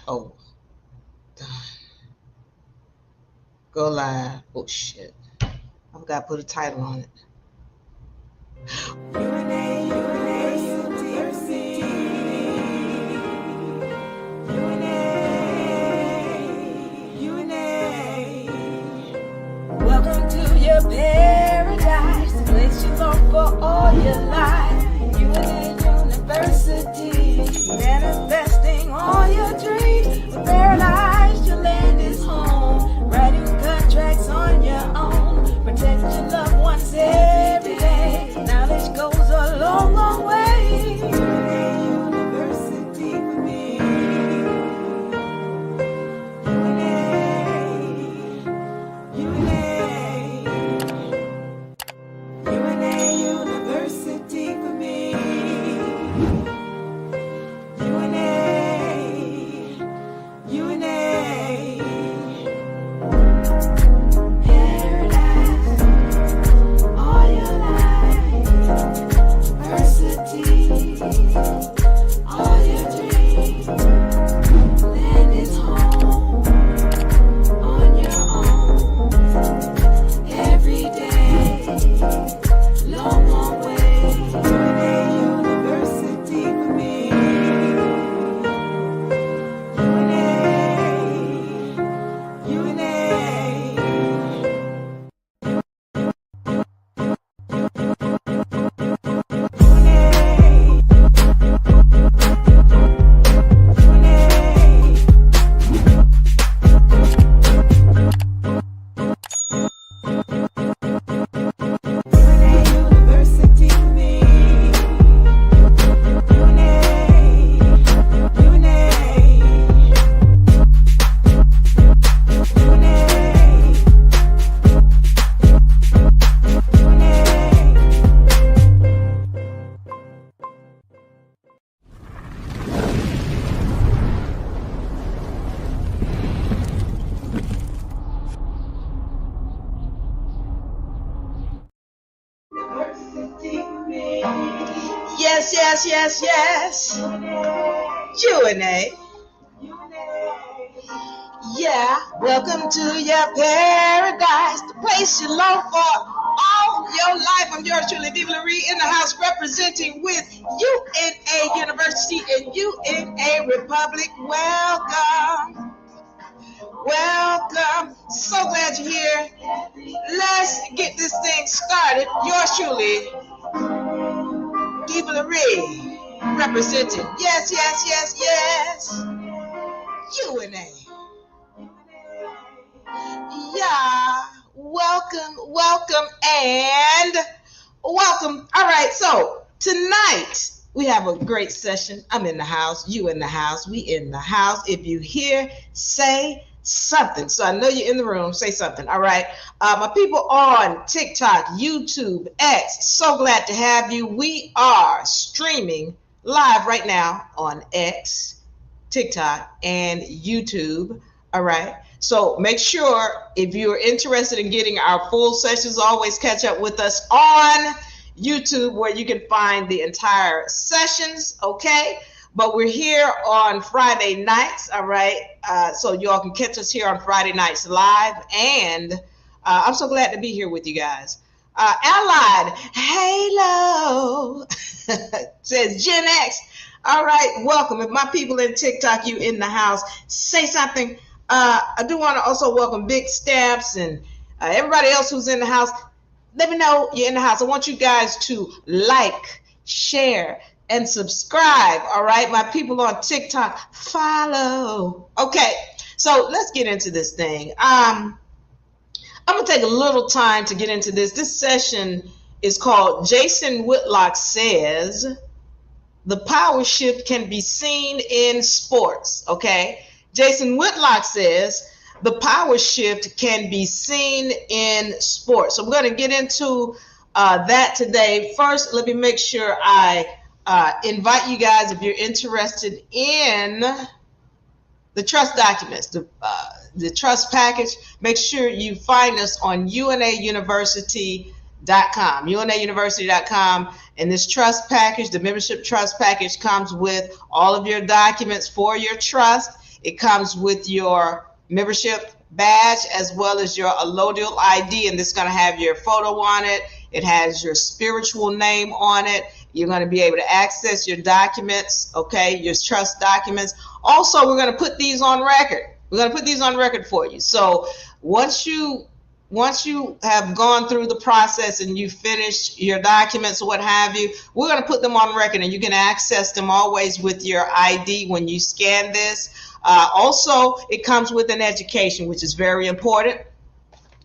Oh, go live. Oh shit. I forgot to put a title on it. Welcome to your paradise, the place you long for all your life. UNA University, manifesting all your dreams. With paradise, your land is home. Writing contracts on your own. Protect your loved ones every day. Knowledge goes a long, long way. UNA University for me. UNA University for me. UNA Paradise all your life. University all your dreams. Land is home on your own. Every day, long, long way. UNA University for me. Yes. UNA. Yeah, welcome to your paradise, the place you long for all your life. I'm yours truly, Diva Lyri, in the house representing with UNA University and UNA Republic. Welcome. So glad you're here. Let's get this thing started. Yours truly, Diva Lyri, representing. Yes. UNA. Yeah, welcome, and welcome. All right, so tonight we have a great session. I'm in the house, you in the house, we in the house. If you hear, say something. So I know you're in the room, say something. All right, my people on TikTok, YouTube, X, so glad to have you. We are streaming live right now on X, TikTok, and YouTube. All right. So make sure if you're interested in getting our full sessions, always catch up with us on YouTube where you can find the entire sessions. Okay. But we're here on Friday nights. All right. So y'all can catch us here on Friday nights live. And I'm so glad to be here with you guys. Allied Halo says Gen X. All right, welcome. If my people in TikTok, you in the house, say something. I do want to also welcome Big Stamps and everybody else who's in the house. Let me know you're in the house. I want you guys to like, share, and subscribe. All right, my people on TikTok, follow. Okay, so let's get into this thing. I'm gonna take a little time to get into this. This session is called Jason Whitlock Says the Power Shift Can Be Seen in Sports. Okay, Jason Whitlock says the power shift can be seen in sports. So we're going to get into that today. First, let me make sure I invite you guys, if you're interested in the trust documents, the trust package, make sure you find us on unauniversity.com, unauniversity.com. And this trust package, the membership trust package, comes with all of your documents for your trust. It comes with your membership badge as well as your allodial ID, and this is going to have your photo on it. It has your spiritual name on it. You're going to be able to access your documents, okay, your trust documents. Also, we're going to put these on record. We're going to put these on record for you. So once you have gone through the process and you finished your documents or what have you, we're going to put them on record, and you can access them always with your ID when you scan this. Also, it comes with an education, which is very important,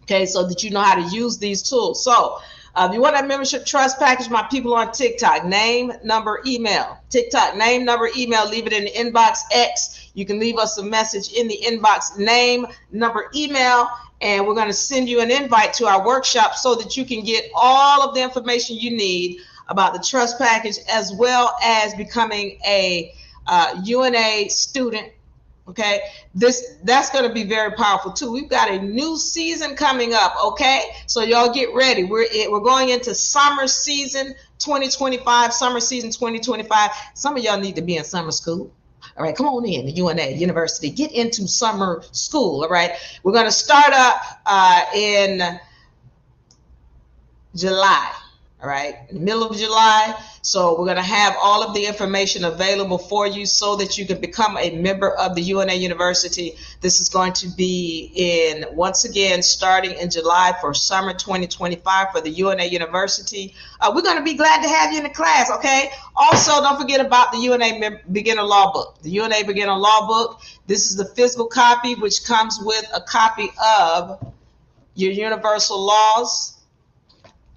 okay, so that you know how to use these tools. So if you want that membership trust package, my people on TikTok, name, number, email. TikTok, name, number, email, leave it in the inbox X. You can leave us a message in the inbox, name, number, email, and we're going to send you an invite to our workshop so that you can get all of the information you need about the trust package, as well as becoming a UNA student. Okay, that's going to be very powerful too. We've got a new season coming up. Okay, so y'all get ready. We're going into summer season 2025. Summer season 2025. Some of y'all need to be in summer school. All right, come on in the UNA University. Get into summer school. All right, we're going to start up in July. All right, in the middle of July. So we're going to have all of the information available for you so that you can become a member of the UNA University. This is going to be once again, starting in July for summer 2025 for the UNA University. We're going to be glad to have you in the class, okay? Also, don't forget about the UNA Beginner Law Book. The UNA Beginner Law Book, this is the physical copy, which comes with a copy of your universal laws,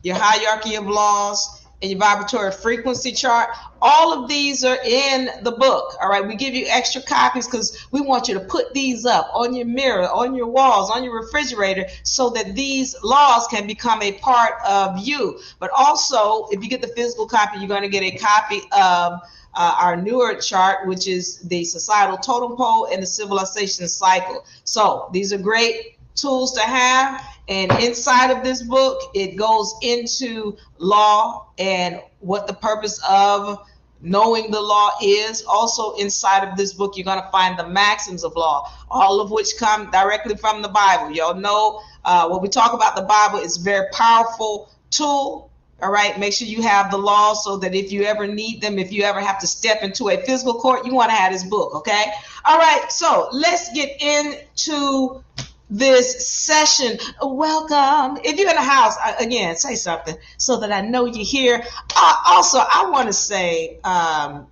your hierarchy of laws, and your vibratory frequency chart. All of these are in the book. All right, we give you extra copies because we want you to put these up on your mirror, on your walls, on your refrigerator, so that these laws can become a part of you. But also, if you get the physical copy, you're going to get a copy of our newer chart, which is the societal totem pole and the civilization cycle. So these are great tools to have. And inside of this book, it goes into law and what the purpose of knowing the law is. Also inside of this book, you're going to find the maxims of law, all of which come directly from the Bible. Y'all know when we talk about the Bible, it's a very powerful tool. All right, make sure you have the law so that if you ever need them, if you ever have to step into a physical court, you want to have this book, okay? All right, so let's get into this session. Welcome. If you're in the house, again, say something so that I know you're here. Also, I want to say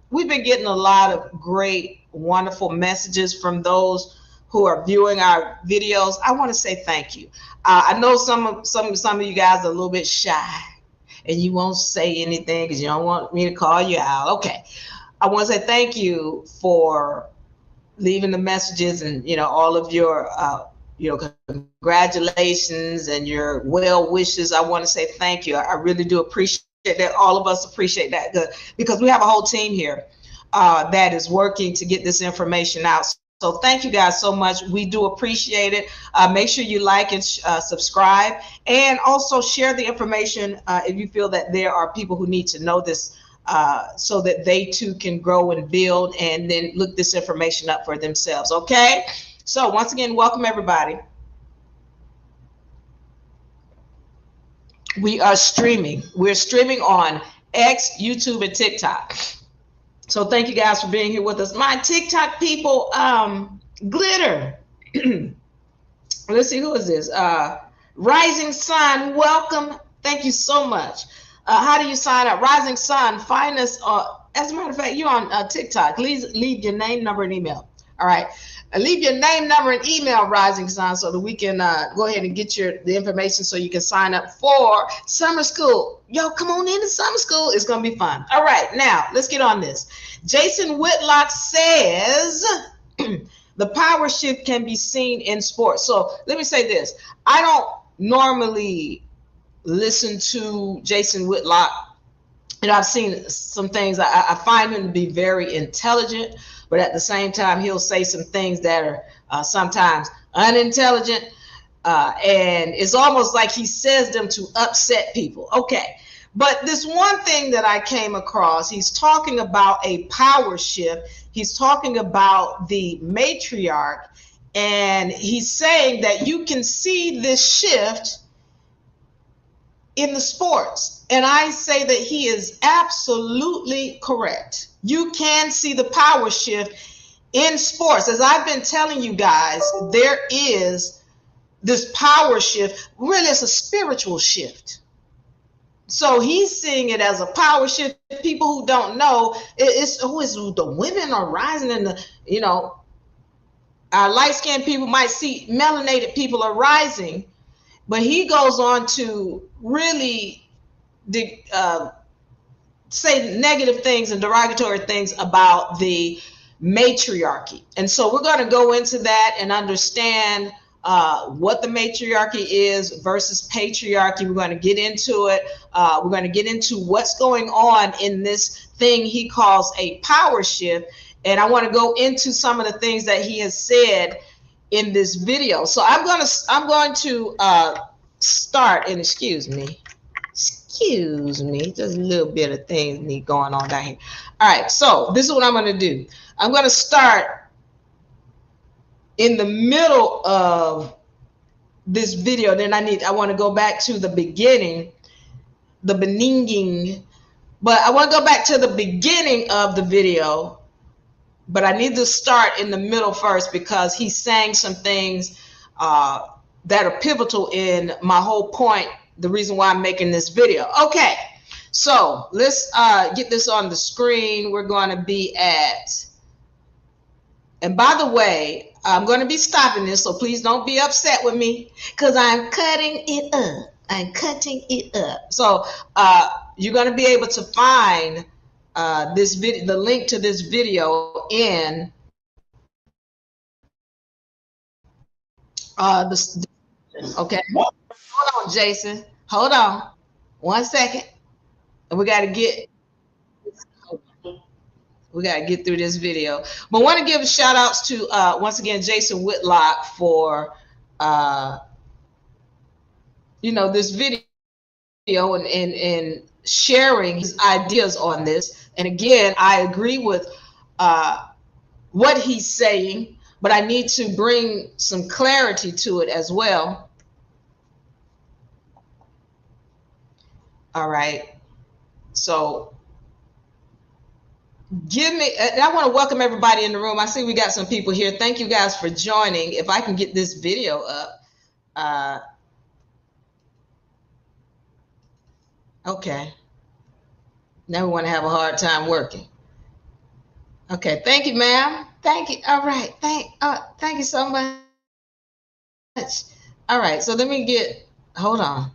we've been getting a lot of great, wonderful messages from those who are viewing our videos. I want to say thank you. I know some of you guys are a little bit shy and you won't say anything because you don't want me to call you out. Okay. I want to say thank you for leaving the messages and all of your congratulations and your well wishes. I want to say thank you. I really do appreciate that. All of us appreciate that because we have a whole team here that is working to get this information out. So thank you guys so much. We do appreciate it. Make sure you like and subscribe, and also share the information if you feel that there are people who need to know this so that they too can grow and build and then look this information up for themselves. Okay? So once again, welcome everybody. We are streaming. We're streaming on X, YouTube, and TikTok. So thank you guys for being here with us. My TikTok people, Glitter. Let's see, who is this? Rising Sun, welcome. Thank you so much. How do you sign up? Rising Sun, find us. As a matter of fact, you're on TikTok. Leave your name, number, and email. All right. Leave your name, number, and email, Rising Sun, so that we can go ahead and get the information so you can sign up for summer school. Yo, come on into summer school. It's going to be fun. All right, now let's get on this. Jason Whitlock says the power shift can be seen in sports. So let me say this. I don't normally listen to Jason Whitlock. I've seen some things. I find him to be very intelligent, but at the same time, he'll say some things that are sometimes unintelligent. And it's almost like he says them to upset people. Okay. But this one thing that I came across, he's talking about a power shift. He's talking about the matriarch, and he's saying that you can see this shift in the sports. And I say that he is absolutely correct. You can see the power shift in sports. As I've been telling you guys, there is this power shift. Really, it's a spiritual shift. So he's seeing it as a power shift. People who don't know, it's always the women are rising, and our light-skinned people might see melanated people are rising, but he goes on to really say negative things and derogatory things about the matriarchy. And so we're going to go into that and understand what the matriarchy is versus patriarchy. We're going to get into it. We're going to get into what's going on in this thing he calls a power shift. And I want to go into some of the things that he has said in this video. So I'm going to start, and excuse me, just a little bit of things need going on down here. All right, so this is what I'm going to do. I'm going to start in the middle of this video. Then I want to go back to the beginning, the beginning, but I want to go back to the beginning of the video, but I need to start in the middle first because he's saying some things that are pivotal in my whole point, the reason why I'm making this video. Okay, so let's get this on the screen. We're going to be at, and by the way, I'm going to be stopping this, so please don't be upset with me because I'm cutting it up. I'm cutting it up. So you're going to be able to find this video, the link to this video in the okay. Hold on, Jason. Hold on. 1 second. And we got to get through this video. But I want to give shout outs to once again Jason Whitlock for this video and sharing his ideas on this. And again, I agree with what he's saying, but I need to bring some clarity to it as well. All right. So and I want to welcome everybody in the room. I see we got some people here. Thank you guys for joining. If I can get this video up. Okay. Now we want to have a hard time working. Okay. Thank you, ma'am. Thank you. All right. Thank you so much. All right. So let me hold on.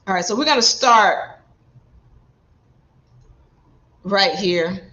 All right. So we're going to start right here.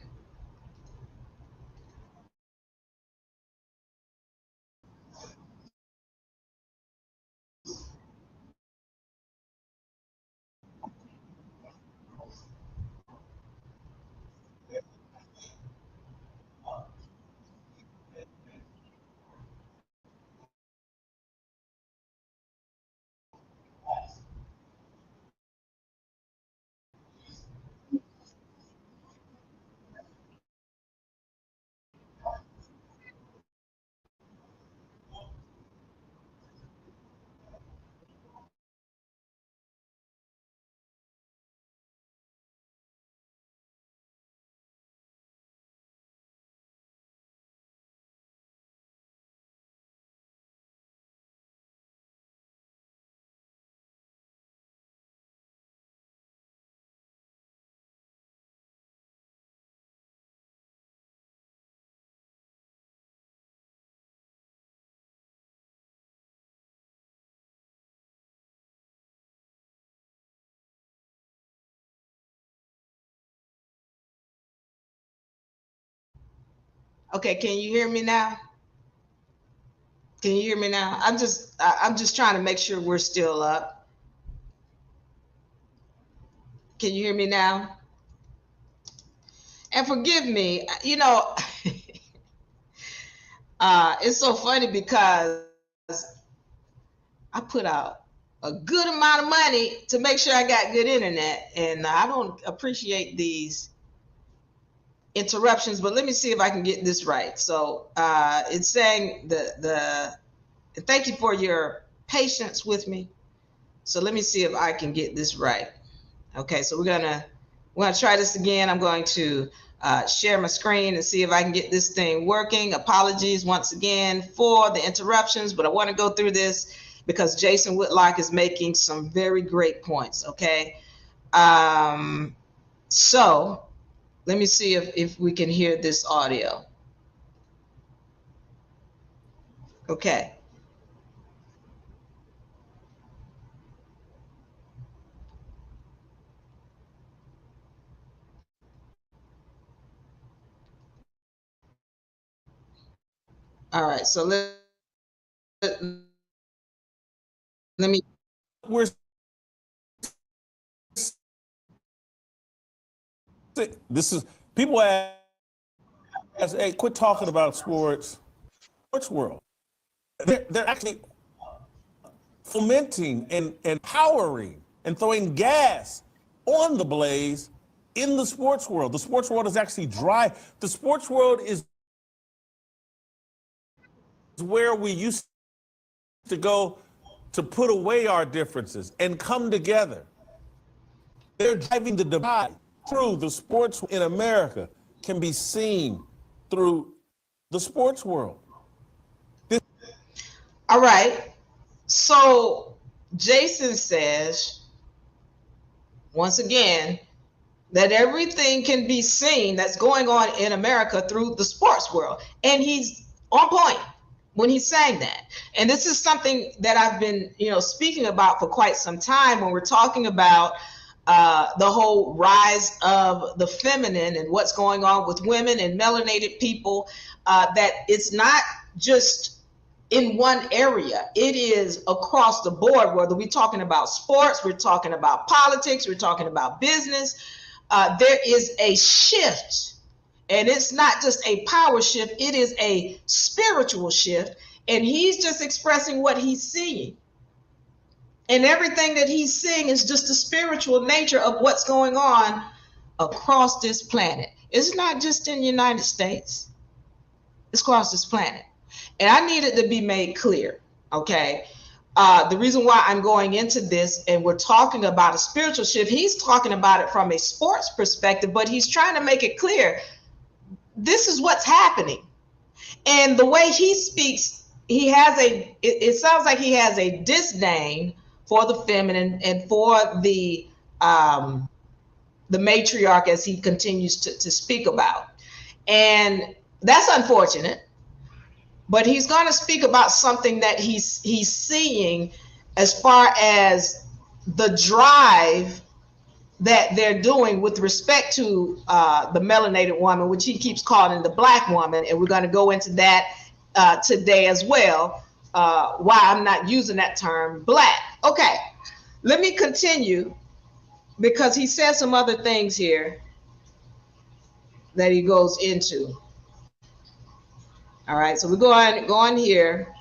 Okay, can you hear me now? Can you hear me now? I'm just trying to make sure we're still up. Can you hear me now? And forgive me, it's so funny because I put out a good amount of money to make sure I got good internet, and I don't appreciate these interruptions. But let me see if I can get this right. So it's saying the thank you for your patience with me. So let me see if I can get this right. Okay, so we're gonna try this again. I'm going to share my screen and see if I can get this thing working. Apologies once again for the interruptions, but I want to go through this because Jason Whitlock is making some very great points. Okay, so let me see if we can hear this audio. Okay. All right, so let me. We're this is people ask, hey, quit talking about sports world. They're actually fomenting and empowering and throwing gas on the blaze in the sports world. The sports world is actually dry. The sports world is where we used to go to put away our differences and come together. They're driving the divide through the sports in America can be seen through the sports world. All right. So Jason says, once again, that everything can be seen that's going on in America through the sports world. And he's on point when he's saying that. And this is something that I've been, speaking about for quite some time when we're talking about the whole rise of the feminine and what's going on with women and melanated people, that it's not just in one area. It is across the board, whether we're talking about sports, we're talking about politics, we're talking about business. There is a shift, and it's not just a power shift, it is a spiritual shift. And he's just expressing what he's seeing. And everything that he's seeing is just the spiritual nature of what's going on across this planet. It's not just in the United States, it's across this planet. And I need it to be made clear, okay? The reason why I'm going into this and we're talking about a spiritual shift, he's talking about it from a sports perspective, but he's trying to make it clear this is what's happening. And the way he speaks, it sounds like he has a disdain for the feminine and for the matriarch, as he continues to speak about. And that's unfortunate. But he's going to speak about something that he's seeing as far as the drive that they're doing with respect to the melanated woman, which he keeps calling the black woman. And we're going to go into that today as well, why I'm not using that term black. Okay, let me continue because he says some other things here that he goes into. All right, so we go on here.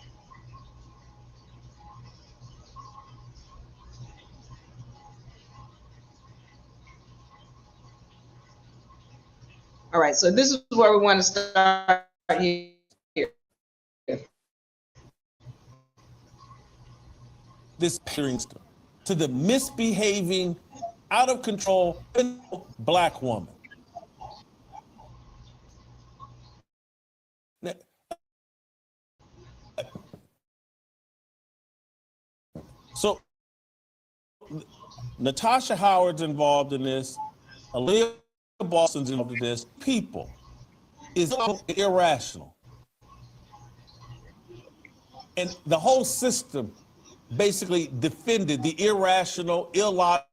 All right, so this is where we want to start here. This to the misbehaving, out of control black woman. So Natasha Howard's involved in this. Aaliyah Boston's involved in this. People is irrational. And the whole system basically defended the irrational, illogical,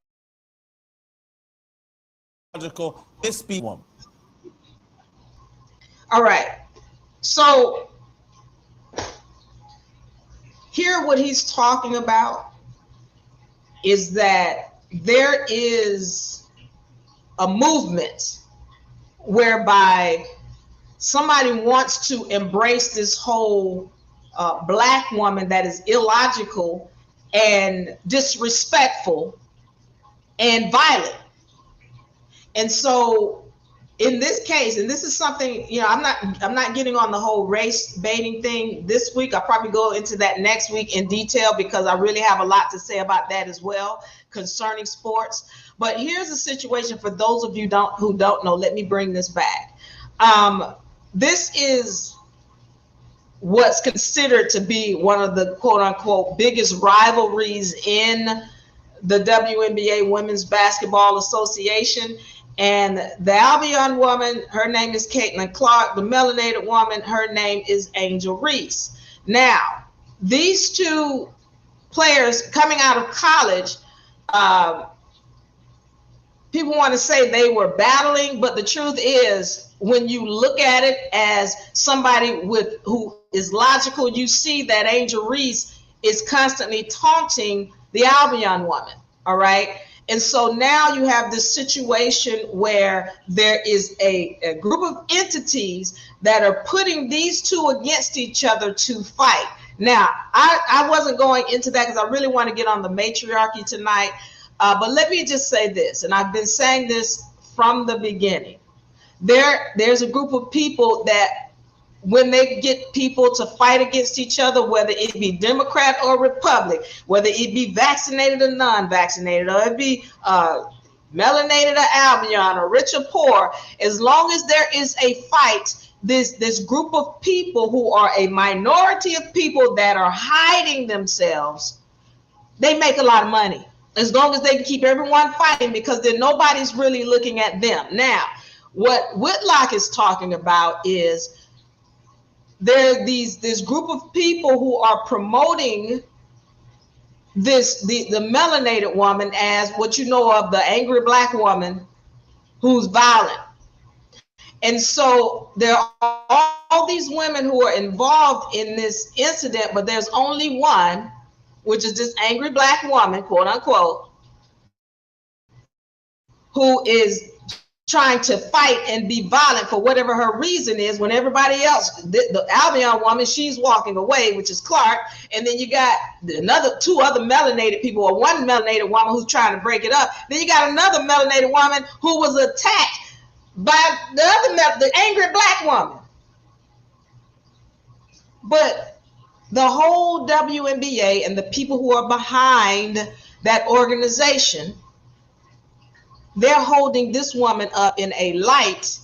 misbehaving woman. All right. So here what he's talking about is that there is a movement whereby somebody wants to embrace this whole black woman that is illogical and disrespectful and violent. And so in this case, and this is something, I'm not getting on the whole race baiting thing this week. I'll probably go into that next week in detail because I really have a lot to say about that as well concerning sports. But here's the situation for those of you who don't know. Let me bring this back. This is what's considered to be one of the quote unquote biggest rivalries in the WNBA Women's Basketball Association. And the Albion woman, her name is Caitlin Clark. The melanated woman, her name is Angel Reese. Now, these two players coming out of college, people want to say they were battling, but the truth is, when you look at it as somebody who is logical, you see that Angel Reese is constantly taunting the Albion woman. All right. And so now you have this situation where there is a group of entities that are putting these two against each other to fight. Now, I wasn't going into that because I really want to get on the matriarchy tonight. But let me just say this, and I've been saying this from the beginning. There's a group of people that when they get people to fight against each other, whether it be Democrat or Republican, whether it be vaccinated or non-vaccinated, or it be melanated or Albion or rich or poor, as long as there is a fight, this group of people who are a minority of people that are hiding themselves, they make a lot of money. As long as they can keep everyone fighting, because then nobody's really looking at them. Now, what Whitlock is talking about is there this group of people who are promoting the melanated woman as what you know of, the angry black woman who's violent. And so there are all these women who are involved in this incident, but there's only one, which is this angry black woman, quote unquote, who is trying to fight and be violent for whatever her reason is, when everybody else, the Albion woman, she's walking away, which is Clark. And then you got two other melanated people, or one melanated woman who's trying to break it up. Then you got another melanated woman who was attacked by the angry black woman. But the whole WNBA and the people who are behind that organization, they're holding this woman up in a light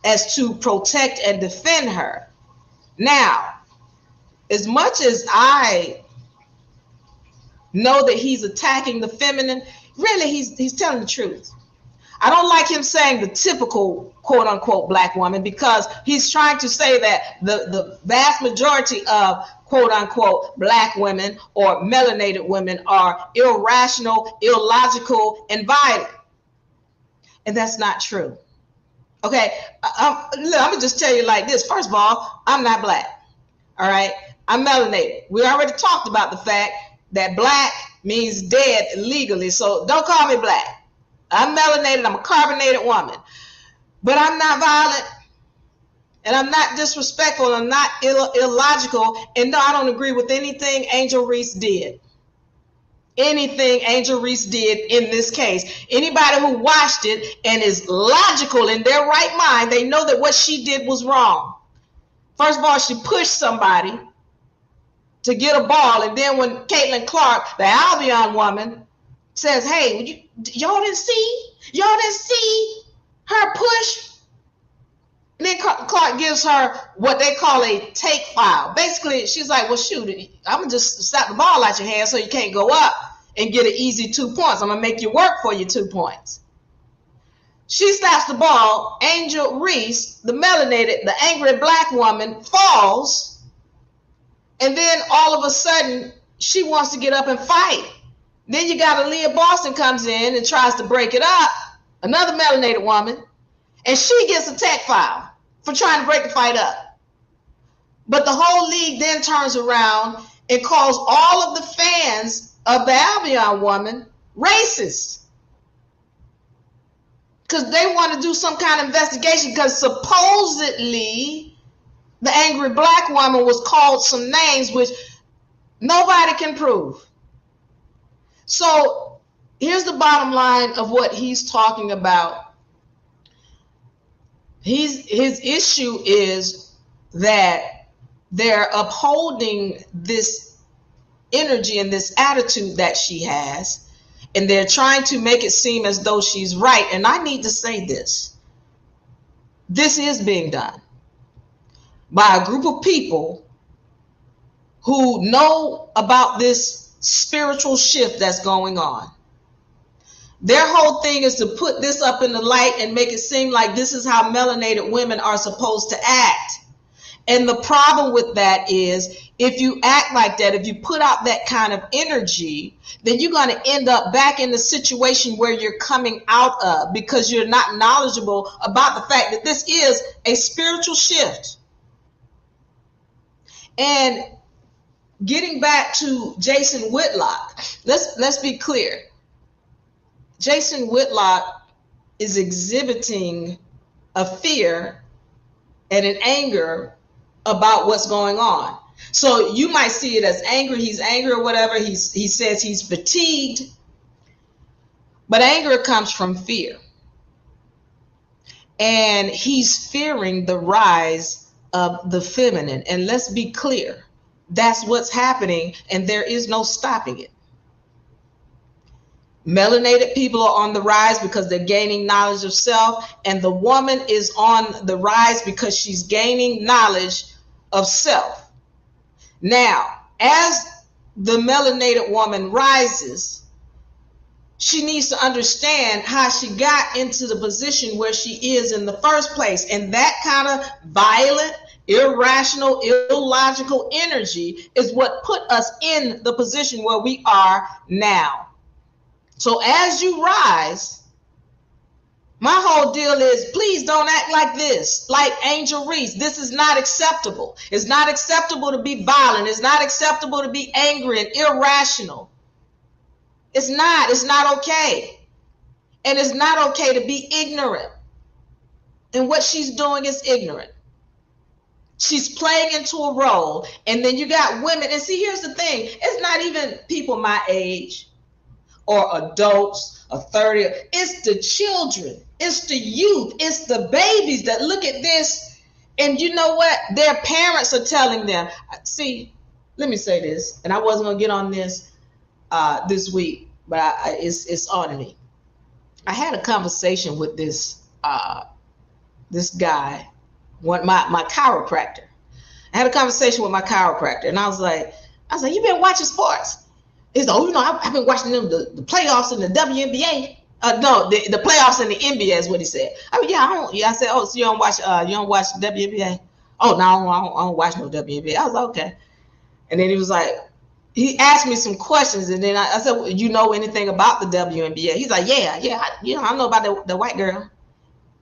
as to protect and defend her. Now, as much as I know that he's attacking the feminine, really he's telling the truth. I don't like him saying the typical quote unquote black woman, because he's trying to say that the vast majority of quote unquote black women or melanated women are irrational, illogical, and violent. And that's not true. Okay, I'm gonna just tell you like this. First of all, I'm not black. All right, I'm melanated. We already talked about the fact that black means dead legally, so don't call me black. I'm melanated. I'm a carbonated woman, but I'm not violent, and I'm not disrespectful. I'm not illogical, and no, I don't agree with anything Angel Reese did. Anything Angel Reese did in this case. Anybody who watched it and is logical in their right mind, they know that what she did was wrong. First of all, she pushed somebody to get a ball, and then when Caitlin Clark, the Albion woman, says, "Hey, y'all didn't see her push?" And then Clark gives her what they call a take foul. Basically, she's like, "Well, shoot, I'm going to just slap the ball out your hand so you can't go up and get an easy 2 points. I'm going to make you work for your 2 points." She slaps the ball. Angel Reese, the melanated, the angry black woman, falls. And then all of a sudden, she wants to get up and fight. Then you got Aaliyah Boston comes in and tries to break it up, another melanated woman, and she gets a tech foul for trying to break the fight up. But the whole league then turns around and calls all of the fans of the Albion woman racist, because they want to do some kind of investigation, because supposedly the angry black woman was called some names which nobody can prove. So here's the bottom line of what he's talking about. His issue is that they're upholding this energy and this attitude that she has, and they're trying to make it seem as though she's right. And I need to say this. This is being done by a group of people who know about this spiritual shift that's going on. Their whole thing is to put this up in the light and make it seem like this is how melanated women are supposed to act. And the problem with that is, if you act like that, if you put out that kind of energy, then you're going to end up back in the situation where you're coming out of, because you're not knowledgeable about the fact that this is a spiritual shift. And getting back to Jason Whitlock, let's be clear. Jason Whitlock is exhibiting a fear and an anger about what's going on. So you might see it as anger. He's angry or whatever. He says he's fatigued. But anger comes from fear. And he's fearing the rise of the feminine. And let's be clear, that's what's happening, and there is no stopping it. Melanated people are on the rise because they're gaining knowledge of self, and the woman is on the rise because she's gaining knowledge of self. Now, as the melanated woman rises, she needs to understand how she got into the position where she is in the first place. And that kind of violent, irrational, illogical energy is what put us in the position where we are now. So as you rise, my whole deal is, please don't act like this, like Angel Reese. This is not acceptable. It's not acceptable to be violent. It's not acceptable to be angry and irrational. It's not okay. And it's not okay to be ignorant. And what she's doing is ignorant. She's playing into a role. And then you got women. And see, here's the thing. It's not even people my age or adults or 30. It's the children. It's the youth. It's the babies that look at this. And you know what? Their parents are telling them. See, let me say this. And I wasn't going to get on this this week, but it's on me. I had a conversation with this guy, my chiropractor. I had a conversation with my chiropractor, and I was like, you been watching sports? He's like, oh, I've been watching them the playoffs in the WNBA. No, the playoffs in the NBA is what he said. I mean, I said, oh, so you don't watch WNBA? Oh, no, I don't watch no WNBA. I was like, okay. And then he was like, he asked me some questions, and then I said, well, you know anything about the WNBA? He's like, yeah, I know about the white girl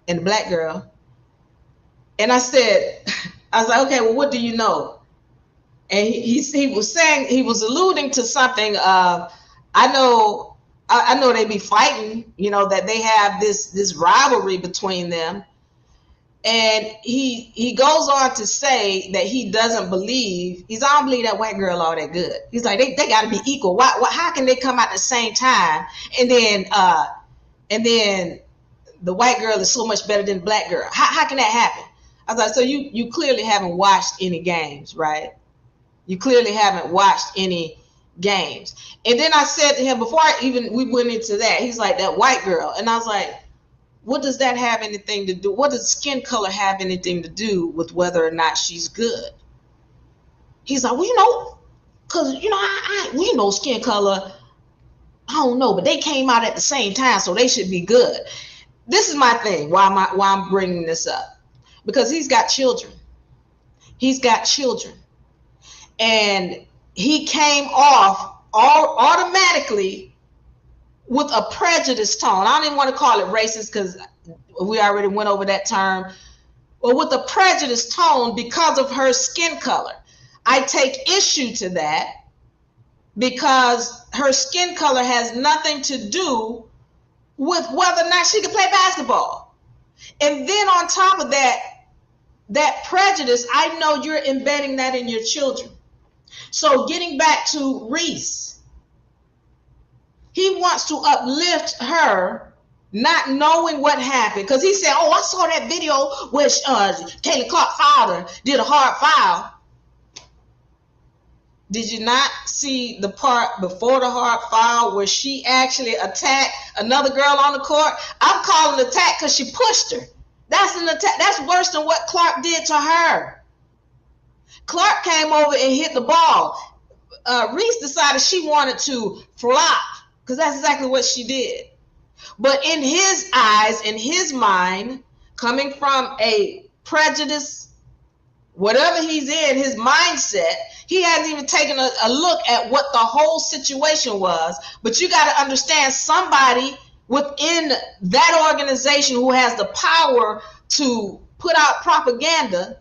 and the black girl. And I was like, okay, well, what do you know? And he was saying, he was alluding to something. I know they be fighting, that they have this rivalry between them. And he goes on to say that he doesn't believe, I don't believe that white girl all that good. He's like, they got to be equal. Why? How can they come out at the same time? And then the white girl is so much better than the black girl. How can that happen? I was like, so you clearly haven't watched any games, right? You clearly haven't watched any games. And then I said to him, before we went into that, he's like, that white girl. And I was like, what does that have anything to do? What does skin color have anything to do with whether or not she's good? He's like, well, because, we know skin color, I don't know, but they came out at the same time, so they should be good. This is my thing, why I'm bringing this up. Because he's got children. He's got children. And he came off automatically with a prejudice tone. I don't even want to call it racist because we already went over that term. But with a prejudice tone because of her skin color. I take issue to that because her skin color has nothing to do with whether or not she can play basketball. And then on top of that prejudice, I know you're embedding that in your children. So getting back to Reese, He wants to uplift her, not knowing what happened. Because he said, oh, I saw that video where Kayla Clark's father did a hard foul. Did you not see the part before the hard foul where she actually attacked another girl on the court? I'm calling it attack because she pushed her. That's an attack. That's worse than what Clark did to her. Clark came over and hit the ball. Reese decided she wanted to flop because that's exactly what she did. But in his eyes, in his mind, coming from a prejudice, whatever he's in, his mindset, he hasn't even taken a look at what the whole situation was. But you got to understand, somebody within that organization who has the power to put out propaganda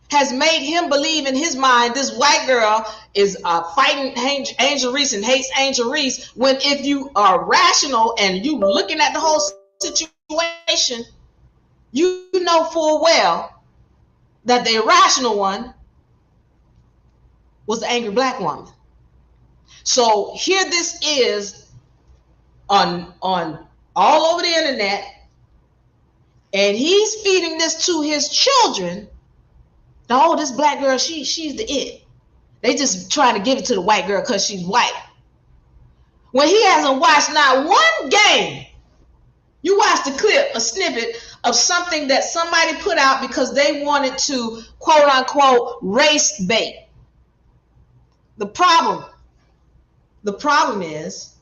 has made him believe in his mind this white girl is fighting Angel Reese and hates Angel Reese, when if you are rational and you looking at the whole situation, you know full well that the irrational one was the angry black woman. So here this is on all over the internet, and he's feeding this to his children. Oh, this black girl, she's the it. They just trying to give it to the white girl because she's white. When he hasn't watched not one game. You watched a clip, a snippet of something that somebody put out because they wanted to, quote unquote, race bait. The problem is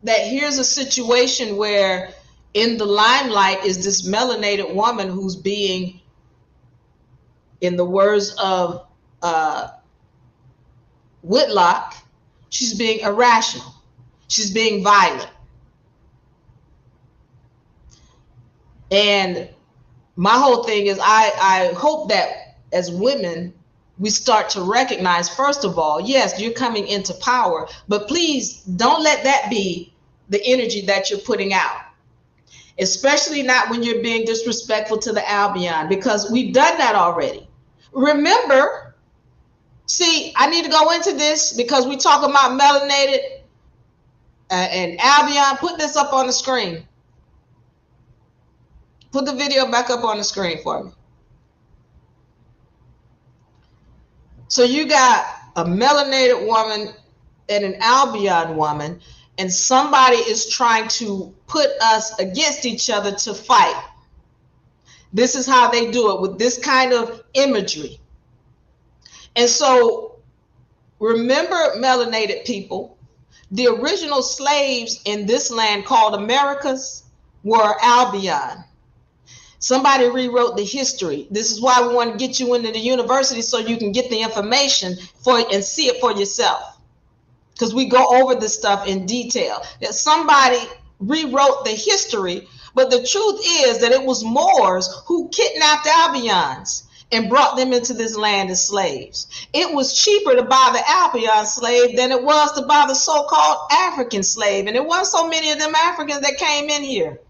that here's a situation where in the limelight is this melanated woman who's being, in the words of Whitlock, she's being irrational. She's being violent. And my whole thing is I hope that as women, we start to recognize, first of all, yes, you're coming into power, but please don't let that be the energy that you're putting out, especially not when you're being disrespectful to the Albion, because we've done that already. Remember, see, I need to go into this because we talk about melanated and Albion. Put this up on the screen. Put the video back up on the screen for me. So you got a melanated woman and an Albion woman, and somebody is trying to put us against each other to fight. This is how they do it, with this kind of imagery. And so remember, melanated people, the original slaves in this land called Americas were Albion. Somebody rewrote the history. This is why we want to get you into the university, so you can get the information and see it for yourself. Because we go over this stuff in detail. That somebody rewrote the history, but the truth is that it was Moors who kidnapped Albions and brought them into this land as slaves. It was cheaper to buy the Albion slave than it was to buy the so-called African slave. And there weren't so many of them Africans that came in here.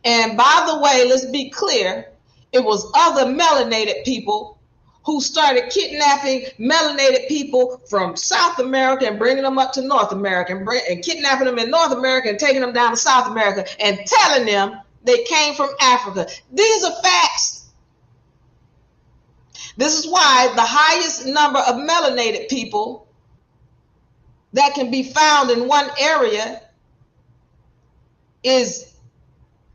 And by the way, let's be clear, it was other melanated people who started kidnapping melanated people from South America and bringing them up to North America, and kidnapping them in North America and taking them down to South America and telling them they came from Africa. These are facts. This is why the highest number of melanated people that can be found in one area is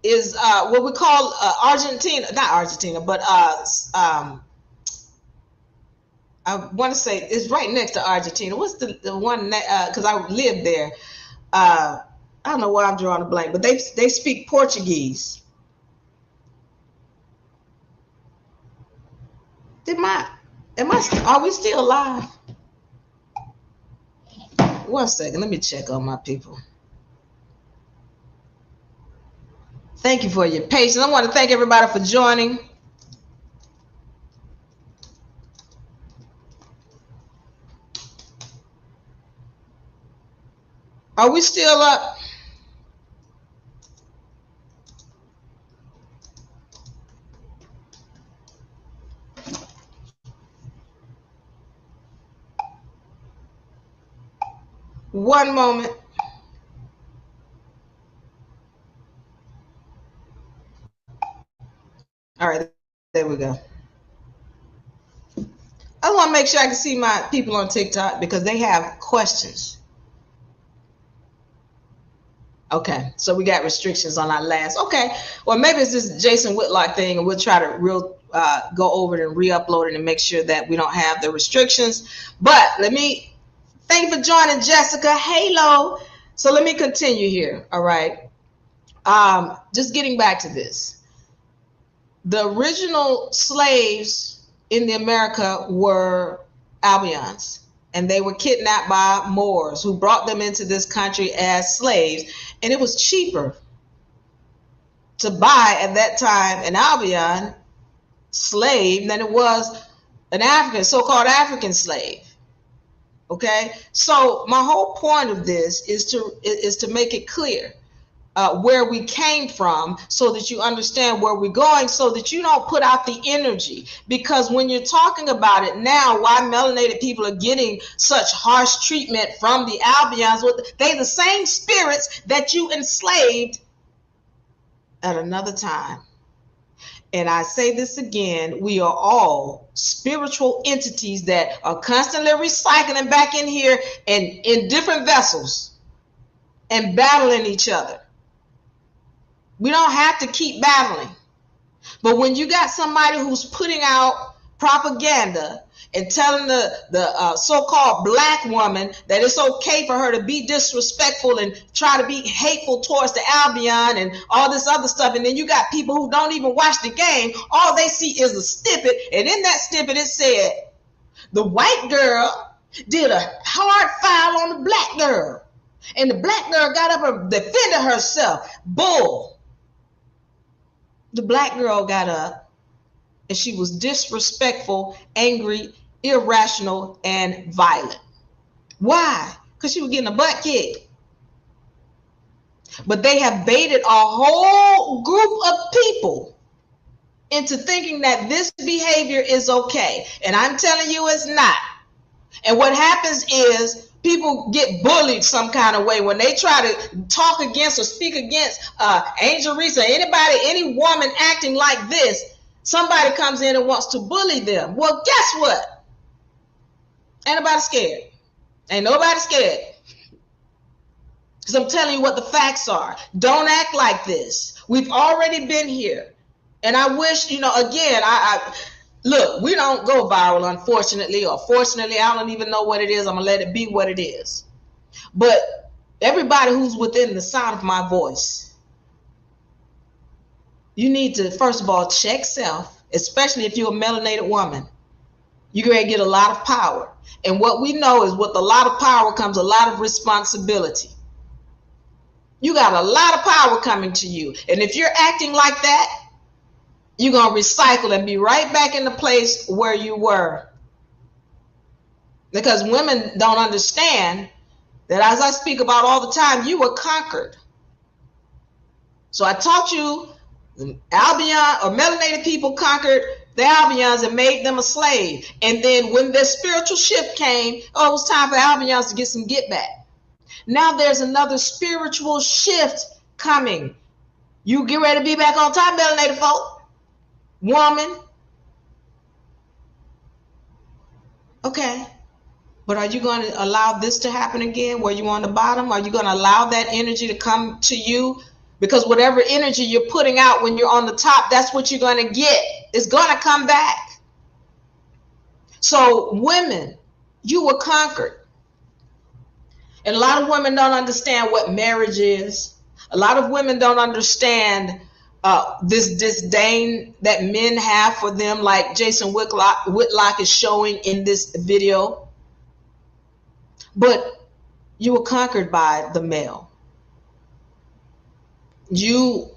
what we call Argentina, not Argentina, but I want to say it's right next to Argentina. What's the one? Because I lived there. I don't know why I'm drawing a blank, but they speak Portuguese. Are we still alive? One second, let me check on my people. Thank you for your patience. I want to thank everybody for joining. Are we still up? One moment. All right, there we go. I want to make sure I can see my people on TikTok because they have questions. Okay, so we got restrictions on our last. Okay, well maybe it's this Jason Whitlock thing, and we'll try to go over it and re-upload it and make sure that we don't have the restrictions. But thank you for joining, Jessica. Halo. So let me continue here. All right. Just getting back to this. The original slaves in the America were Albions, and they were kidnapped by Moors who brought them into this country as slaves. And it was cheaper to buy at that time an Albion slave than it was an African, so-called African slave. Okay, so my whole point of this is to make it clear where we came from, so that you understand where we're going, so that you don't put out the energy. Because when you're talking about it now, why melanated people are getting such harsh treatment from the Albions, they the same spirits that you enslaved at another time. And I say this again, we are all spiritual entities that are constantly recycling back in here and in different vessels and battling each other. We don't have to keep battling. But when you got somebody who's putting out propaganda and telling the so-called black woman that it's okay for her to be disrespectful and try to be hateful towards the Albion and all this other stuff, and then you got people who don't even watch the game, all they see is a snippet, and in that snippet it said the white girl did a hard foul on the black girl, and the black girl got up and defended herself. Bull. The black girl got up and she was disrespectful, angry, irrational, and violent. Why? Because she was getting a butt kick. But they have baited a whole group of people into thinking that this behavior is okay. And I'm telling you it's not. And what happens is people get bullied some kind of way when they try to talk against or speak against Angel Reese or any woman acting like this. Somebody comes in and wants to bully them. Well, guess what? Ain't nobody scared. Ain't nobody scared. Because I'm telling you what the facts are. Don't act like this. We've already been here. And I wish, again, look, we don't go viral, unfortunately, or fortunately. I don't even know what it is. I'm going to let it be what it is. But everybody who's within the sound of my voice, you need to, first of all, check self, especially if you're a melanated woman. You're going to get a lot of power. And what we know is with a lot of power comes a lot of responsibility. You got a lot of power coming to you. And if you're acting like that, you're going to recycle and be right back in the place where you were. Because women don't understand that, as I speak about all the time, you were conquered. So I taught you the Albion or melanated people conquered the Albions and made them a slave. And then when their spiritual shift came, it was time for Albions to get some get back. Now there's another spiritual shift coming. You get ready to be back on top, melanated folk. Woman. Okay. But are you going to allow this to happen again where you're on the bottom? Are you going to allow that energy to come to you? Because whatever energy you're putting out when you're on the top, that's what you're going to get. It's going to come back. So women, you were conquered. And a lot of women don't understand what marriage is. A lot of women don't understand this disdain that men have for them, like Jason Whitlock is showing in this video. But you were conquered by the male. You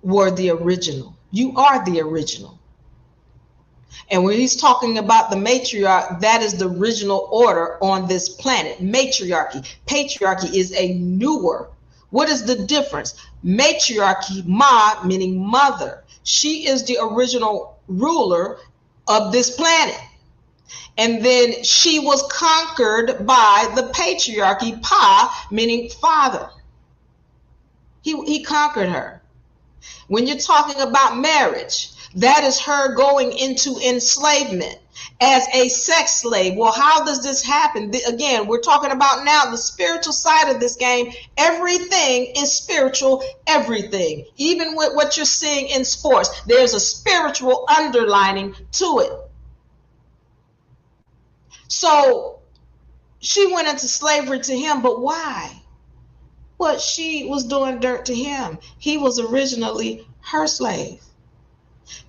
were the original. You are the original. And when he's talking about the matriarch, that is the original order on this planet. Matriarchy. Patriarchy is a newer. What is the difference? Matriarchy, ma, meaning mother. She is the original ruler of this planet. And then she was conquered by the patriarchy, pa, meaning father. He conquered her. When you're talking about marriage, that is her going into enslavement as a sex slave. Well, how does this happen? Again, we're talking about now the spiritual side of this game. Everything is spiritual, everything. Even with what you're seeing in sports, there's a spiritual underlining to it. So she went into slavery to him, but why? Well, she was doing dirt to him. He was originally her slave.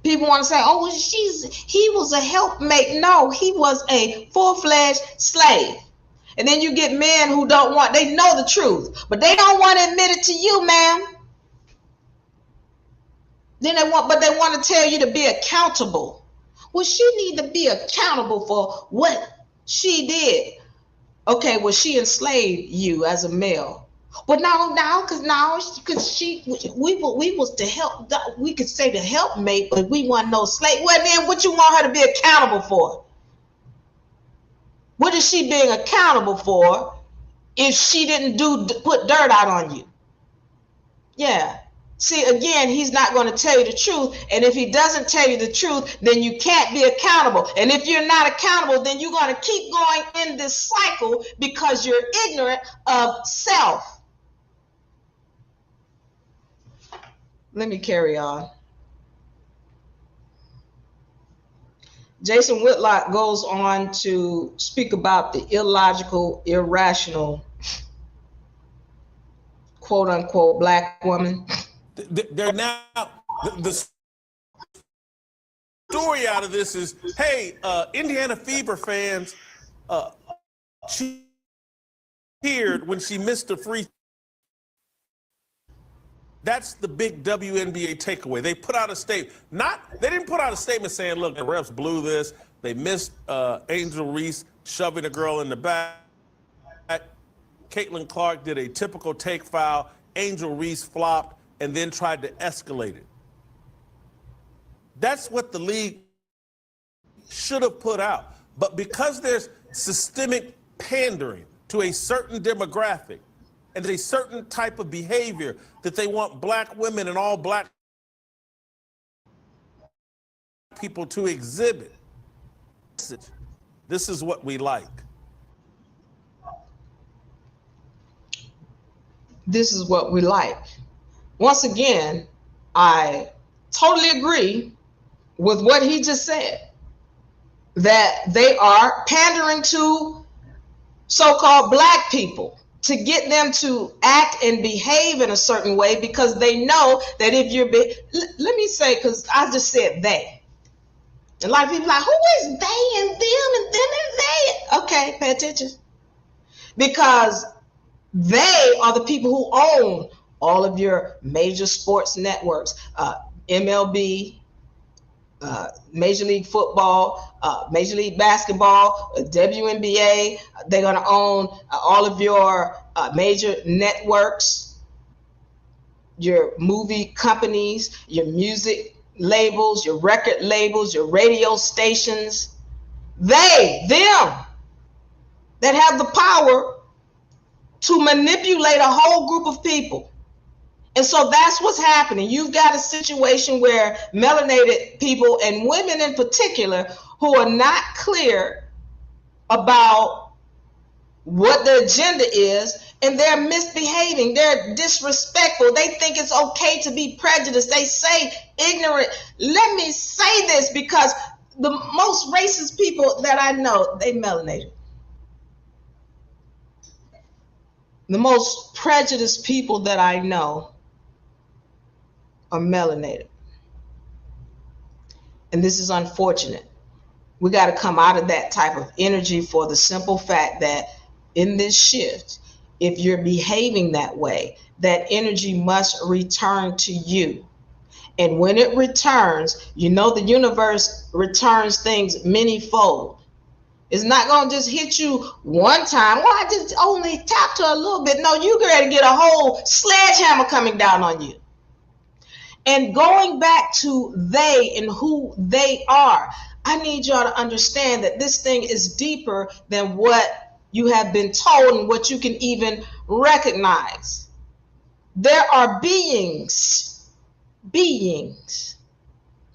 People want to say, oh, well, he was a helpmate. No, he was a full-fledged slave. And then you get men who they know the truth, but they don't want to admit it to you, ma'am. They want to tell you to be accountable. Well, she need to be accountable for what she did. Okay, well, she enslaved you as a male. But because we was to help. We could say the helpmate, but we want no slave. Well, then what you want her to be accountable for? What is she being accountable for if she didn't put dirt out on you? Yeah. See, again, he's not going to tell you the truth. And if he doesn't tell you the truth, then you can't be accountable. And if you're not accountable, then you're going to keep going in this cycle because you're ignorant of self. Let me carry on. Jason Whitlock goes on to speak about the illogical, irrational, quote unquote, black woman. They're now, the story out of this is, hey, Indiana Fever fans cheered when she missed a free. That's the big WNBA takeaway. They put out a statement. They didn't put out a statement saying, look, the refs blew this. They missed Angel Reese shoving a girl in the back. Caitlin Clark did a typical take foul. Angel Reese flopped and then tried to escalate it. That's what the league should have put out. But because there's systemic pandering to a certain demographic and a certain type of behavior that they want black women and all black people to exhibit, this is what we like. This is what we like. Once again, I totally agree with what he just said, that they are pandering to so-called black people to get them to act and behave in a certain way because they know that if you're let me say, because I just said they. A lot of people are like, who is they and them and they? Okay, pay attention. Because they are the people who own all of your major sports networks, MLB, Major League Football, Major League Basketball, WNBA. They're going to own all of your major networks, your movie companies, your music labels, your record labels, your radio stations. Them that have the power to manipulate a whole group of people. And so that's what's happening. You've got a situation where melanated people and women in particular who are not clear about what the agenda is, and they're misbehaving. They're disrespectful. They think it's okay to be prejudiced. They say ignorant. Let me say this because the most racist people that I know, they melanated. The most prejudiced people that I know are melanated. And this is unfortunate. We got to come out of that type of energy for the simple fact that in this shift, if you're behaving that way, that energy must return to you. And when it returns, you know the universe returns things many-fold. It's not going to just hit you one time. Well, I just only tapped her a little bit. No, you're going to get a whole sledgehammer coming down on you. And going back to they and who they are, I need y'all to understand that this thing is deeper than what you have been told and what you can even recognize. There are beings,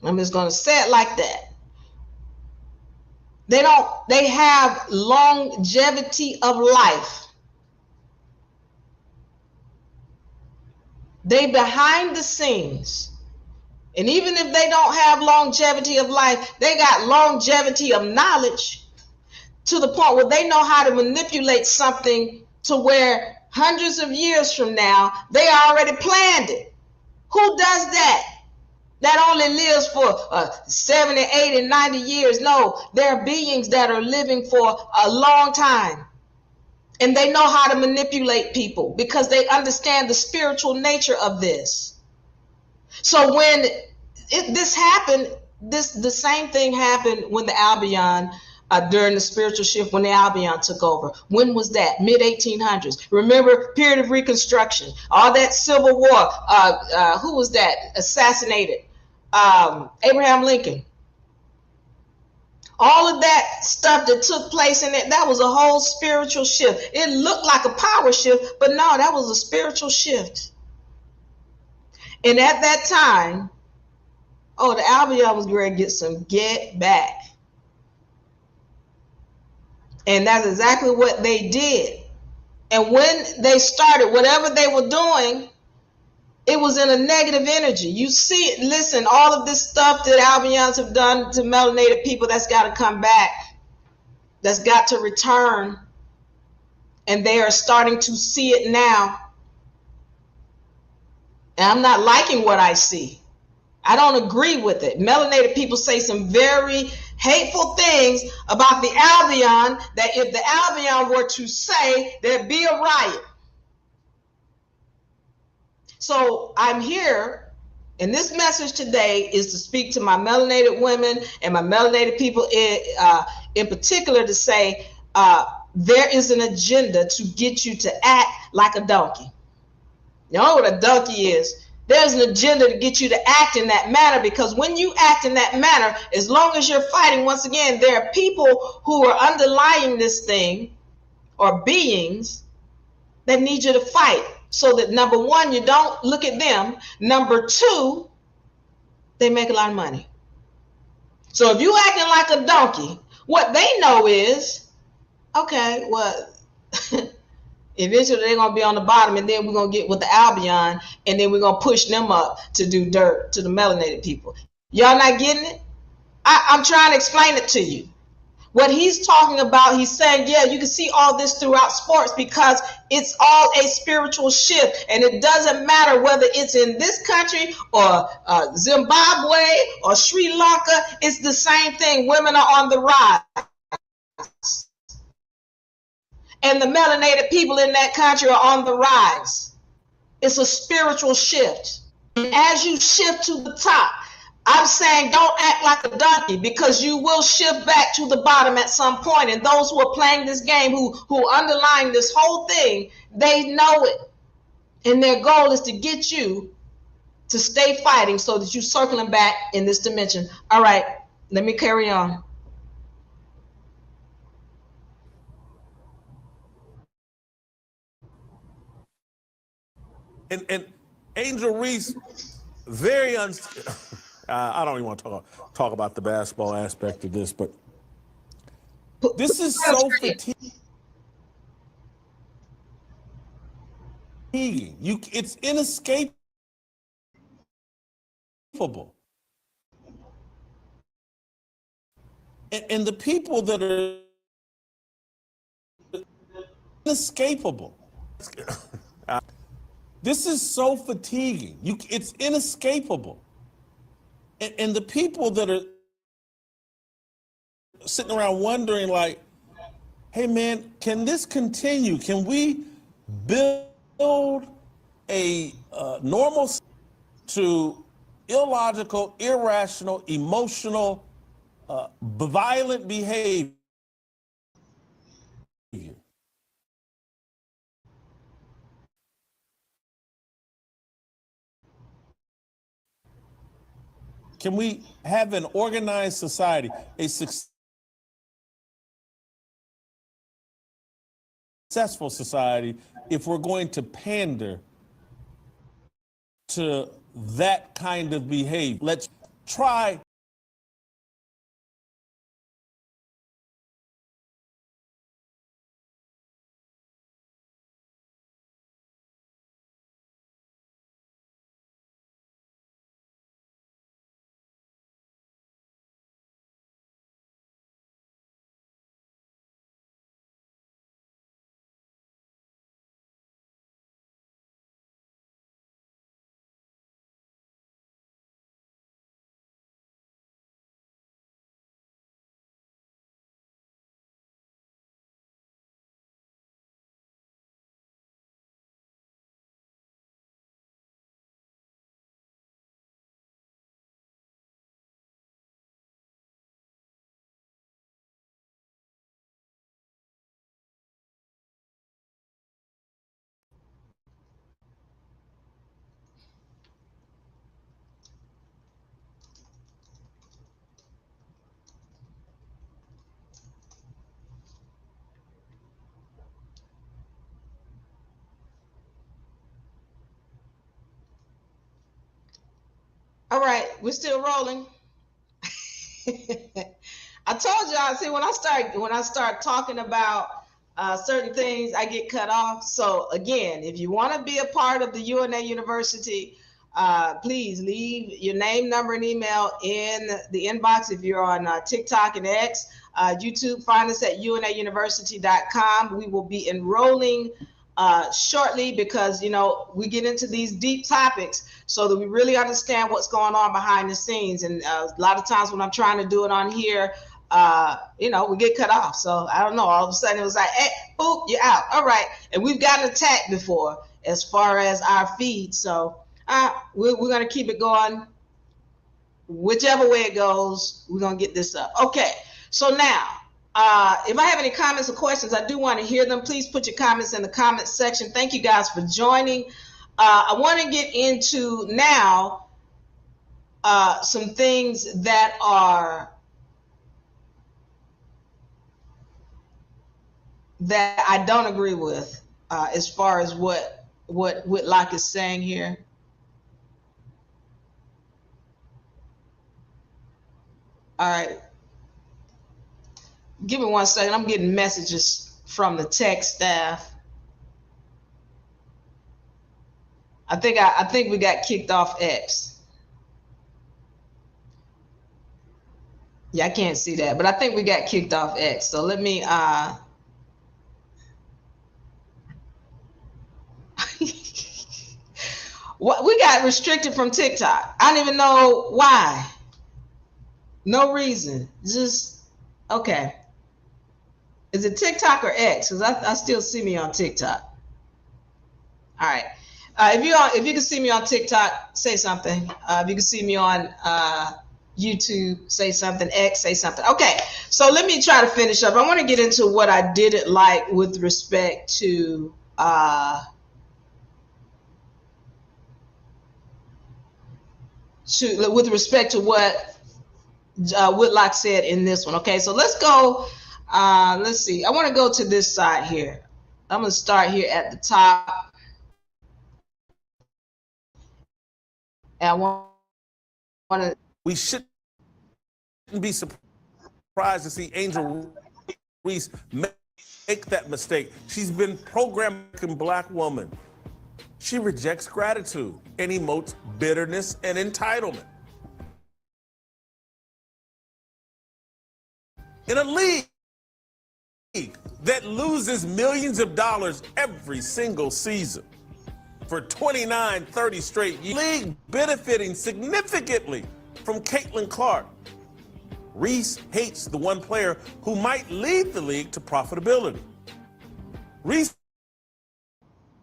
I'm just going to say it like that. They have longevity of life. They behind the scenes. And even if they don't have longevity of life, they got longevity of knowledge to the point where they know how to manipulate something to where hundreds of years from now, they already planned it. Who does that? That only lives for 70, 80, 90 years. No, there are beings that are living for a long time. And they know how to manipulate people because they understand the spiritual nature of this. So when this happened, the same thing happened when the Albion, during the spiritual shift, when the Albion took over. When was that? Mid-1800s. Remember, period of Reconstruction, all that Civil War. Who was that? Assassinated. Abraham Lincoln. All of that stuff that took place in it, that was a whole spiritual shift. It looked like a power shift, but no, that was a spiritual shift. And at that time, the Albion was going to get some get back. And that's exactly what they did. And when they started, whatever they were doing, it was in a negative energy. You see it, listen, all of this stuff that Albions have done to melanated people, that's got to come back. That's got to return. And they are starting to see it now. And I'm not liking what I see. I don't agree with it. Melanated people say some very hateful things about the Albion that if the Albion were to say, there'd be a riot. So I'm here, and this message today is to speak to my melanated women and my melanated people in particular to say there is an agenda to get you to act like a donkey. You know what a donkey is? There's an agenda to get you to act in that manner, because when you act in that manner, as long as you're fighting, once again, there are people who are underlying this thing, or beings, that need you to fight. So that, number one, you don't look at them. Number two, they make a lot of money. So if you acting like a donkey, what they know is, okay, well, eventually they're going to be on the bottom, and then we're going to get with the Albion, and then we're going to push them up to do dirt to the melanated people. Y'all not getting it? I'm trying to explain it to you. What he's talking about, he's saying, yeah, you can see all this throughout sports because it's all a spiritual shift. And it doesn't matter whether it's in this country or Zimbabwe or Sri Lanka, it's the same thing. Women are on the rise. And the melanated people in that country are on the rise. It's a spiritual shift. And as you shift to the top, I'm saying don't act like a donkey, because you will shift back to the bottom at some point. And those who are playing this game, who underlying this whole thing, they know it. And their goal is to get you to stay fighting so that you're circling back in this dimension. All right, let me carry on. And Angel Reese, very I don't even want to talk about the basketball aspect of this, but this is so fatiguing. It's inescapable. And the people that are inescapable. This is so fatiguing. It's inescapable. And the people that are sitting around wondering, like, hey, man, can this continue? Can we build a normal to illogical, irrational, emotional, violent behavior? Can we have an organized society, a successful society, if we're going to pander to that kind of behavior? Let's try All right, we're still rolling. I told y'all. See, when I start talking about certain things, I get cut off. So again, if you want to be a part of the UNA University, please leave your name, number, and email in the inbox. If you're on TikTok and X, YouTube, find us at unauniversity.com. We will be enrolling shortly, because we get into these deep topics so that we really understand what's going on behind the scenes. And a lot of times when I'm trying to do it on here, we get cut off. So I don't know, all of a sudden it was like, hey, boop, you're out. All right. And we've gotten attacked before as far as our feed. So we're going to keep it going. Whichever way it goes, we're going to get this up. Okay. So now, if I have any comments or questions, I do want to hear them. Please put your comments in the comments section. Thank you guys for joining. I want to get into now some things that I don't agree with as far as what Whitlock is saying here. All right. Give me 1 second. I'm getting messages from the tech staff. I think we got kicked off X. Yeah, I can't see that, but I think we got kicked off X. So let me what we got restricted from TikTok. I don't even know why. No reason. Just okay. Is it TikTok or X? Because I still see me on TikTok. All right. If you can see me on TikTok, say something. If you can see me on YouTube, say something. X, say something. Okay. So let me try to finish up. I want to get into what I didn't like with respect to what Whitlock said in this one. Okay. So let's go. Let's see. I want to go to this side here. I'm going to start here at the top. And I want to. We shouldn't be surprised to see Angel Reese make that mistake. She's been programmed as a Black woman. She rejects gratitude and emotes bitterness and entitlement. In a league that loses millions of dollars every single season for 29, 30 straight years, league benefiting significantly from Caitlin Clark. Reese hates the one player who might lead the league to profitability. Reese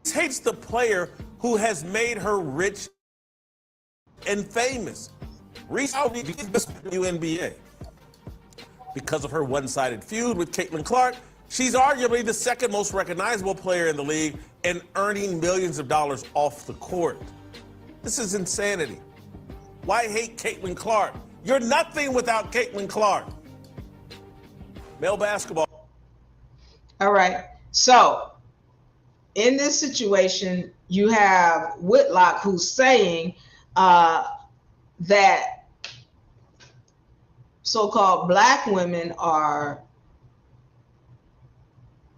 hates the player who has made her rich and famous. Reese beat the WNBA. Because of her one-sided feud with Caitlin Clark, she's arguably the second most recognizable player in the league and earning millions of dollars off the court. This is insanity. Why hate Caitlin Clark? You're nothing without Caitlin Clark. Male basketball. All right. So in this situation, you have Whitlock who's saying that so-called black women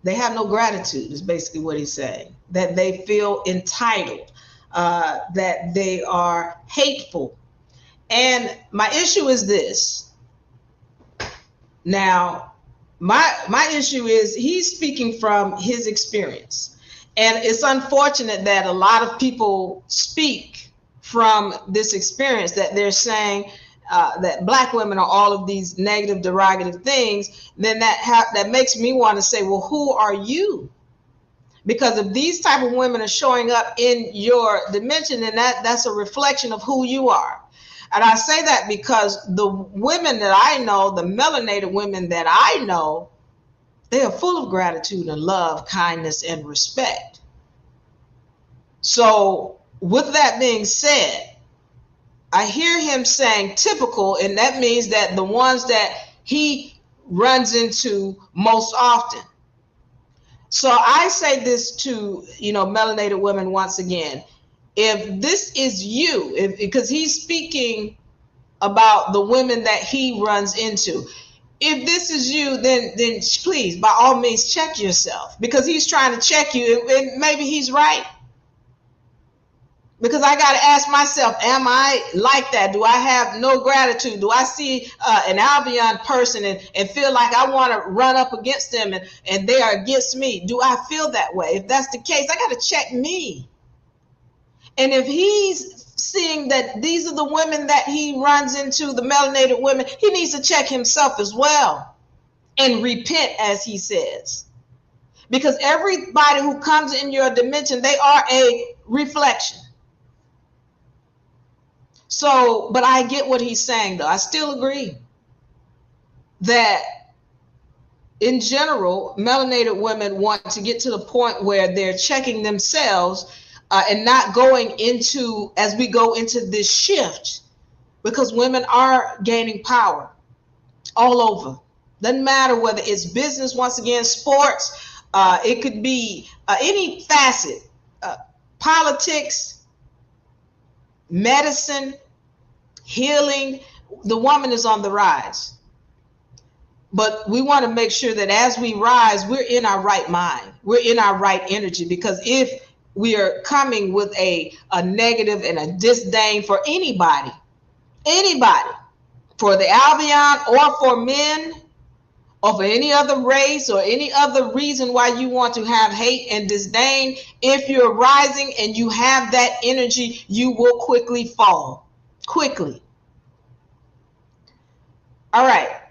they have no gratitude, is basically what he's saying. That they feel entitled, that they are hateful. And my issue is this. Now, my issue is he's speaking from his experience. And it's unfortunate that a lot of people speak from this experience, that they're saying that black women are all of these negative, derogative things. Then that makes me want to say, well, who are you? Because if these type of women are showing up in your dimension, then that's a reflection of who you are. And I say that because the women that I know, the melanated women that I know, they are full of gratitude and love, kindness, and respect. So with that being said, I hear him saying typical, and that means that the ones that he runs into most often. So I say this to, melanated women once again. If this is you, because he's speaking about the women that he runs into. If this is you, then please, by all means, check yourself, because he's trying to check you, and maybe he's right. Because I got to ask myself, am I like that? Do I have no gratitude? Do I see an Albion person and feel like I want to run up against them and they are against me? Do I feel that way? If that's the case, I got to check me. And if he's seeing that these are the women that he runs into, the melanated women, he needs to check himself as well and repent, as he says. Because everybody who comes in your dimension, they are a reflection. So, but I get what he's saying, though. I still agree that in general, melanated women want to get to the point where they're checking themselves and not going into, as we go into this shift, because women are gaining power all over. Doesn't matter whether it's business, once again, sports, it could be any facet, politics, medicine, healing. The woman is on the rise. But we want to make sure that as we rise, we're in our right mind. We're in our right energy, because if we are coming with a negative and a disdain for anybody, for the Albion or for men or for any other race or any other reason why you want to have hate and disdain, if you're rising and you have that energy, you will quickly fall. Quickly. All right.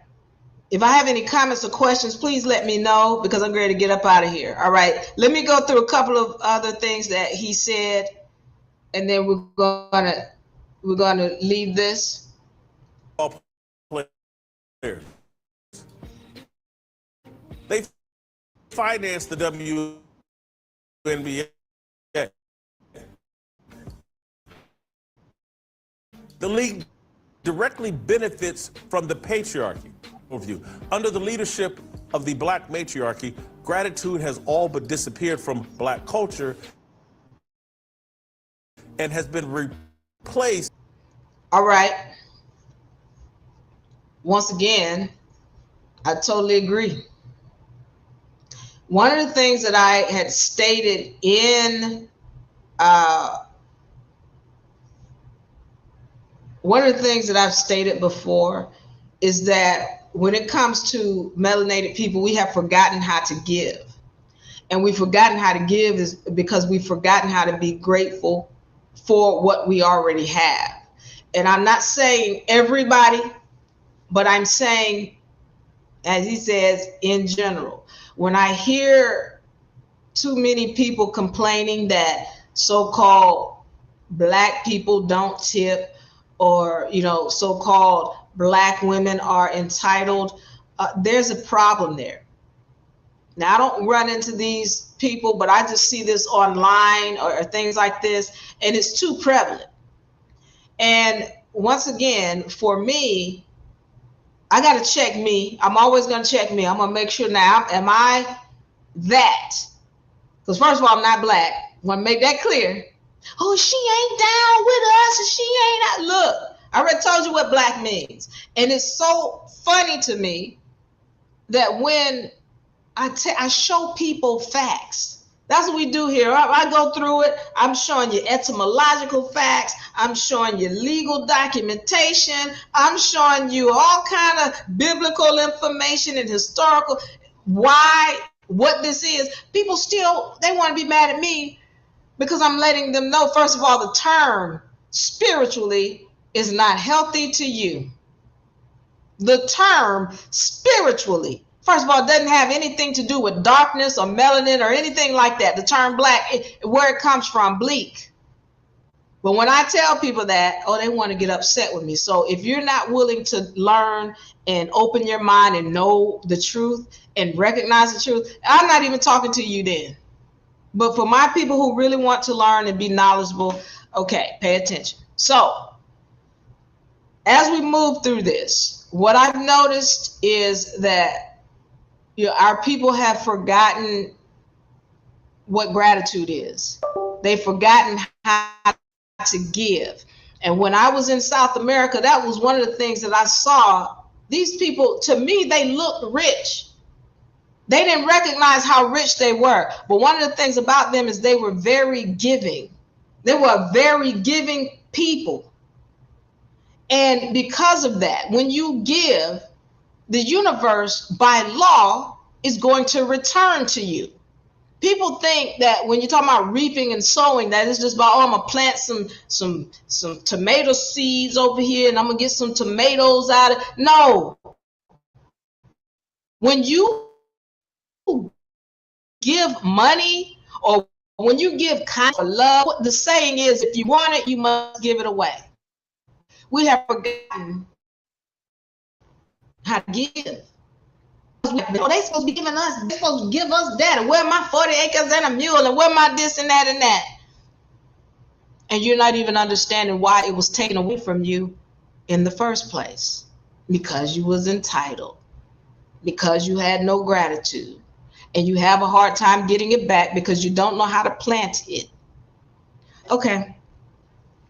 If I have any comments or questions, please let me know, because I'm ready to get up out of here. All right. Let me go through a couple of other things that he said, and then we're gonna leave this. They finance the WNBA. The league directly benefits from the patriarchy. Under the leadership of the black matriarchy, gratitude has all but disappeared from black culture and has been replaced. All right. Once again, I totally agree. One of the things that I had stated in one of the things that I've stated before is that when it comes to melanated people, we have forgotten how to give. And we've forgotten how to give is because we've forgotten how to be grateful for what we already have. And I'm not saying everybody, but I'm saying, as he says, in general. When I hear too many people complaining that so-called black people don't tip, or so-called black women are entitled, there's a problem there. Now, I don't run into these people, but I just see this online or things like this, and it's too prevalent. And once again, for me, I got to check me. I'm always going to check me. I'm going to make sure now, am I that? Because first of all, I'm not black. I want to make that clear. Oh, she ain't down with us. And she ain't out. Look, I already told you what black means. And it's so funny to me that when I show people facts. That's what we do here. I go through it. I'm showing you etymological facts. I'm showing you legal documentation. I'm showing you all kind of biblical information and historical. Why, what this is. People still, they want to be mad at me because I'm letting them know, first of all, the term spiritually is not healthy to you. The term spiritually, first of all, it doesn't have anything to do with darkness or melanin or anything like that. The term black, where it comes from, bleak. But when I tell people that, oh, they want to get upset with me. So if you're not willing to learn and open your mind and know the truth and recognize the truth, I'm not even talking to you then. But for my people who really want to learn and be knowledgeable, okay, pay attention. So as we move through this, what I've noticed is that our people have forgotten what gratitude is. They've forgotten how to give. And when I was in South America, that was one of the things that I saw. These people, to me, they looked rich. They didn't recognize how rich they were. But one of the things about them is they were very giving. They were a very giving people. And because of that, when you give, the universe by law is going to return to you. People think that when you're talking about reaping and sowing, that it's just about, oh, I'm gonna plant some tomato seeds over here and I'm gonna get some tomatoes out of it. No. When you give money or when you give kind of love, what the saying is, if you want it, you must give it away. We have forgotten how to give. They supposed to be giving us, they're supposed to give us that, and where my 40 acres and a mule, and where my this and that and that. And you're not even understanding why it was taken away from you in the first place. Because you was entitled. Because you had no gratitude. And you have a hard time getting it back because you don't know how to plant it. Okay,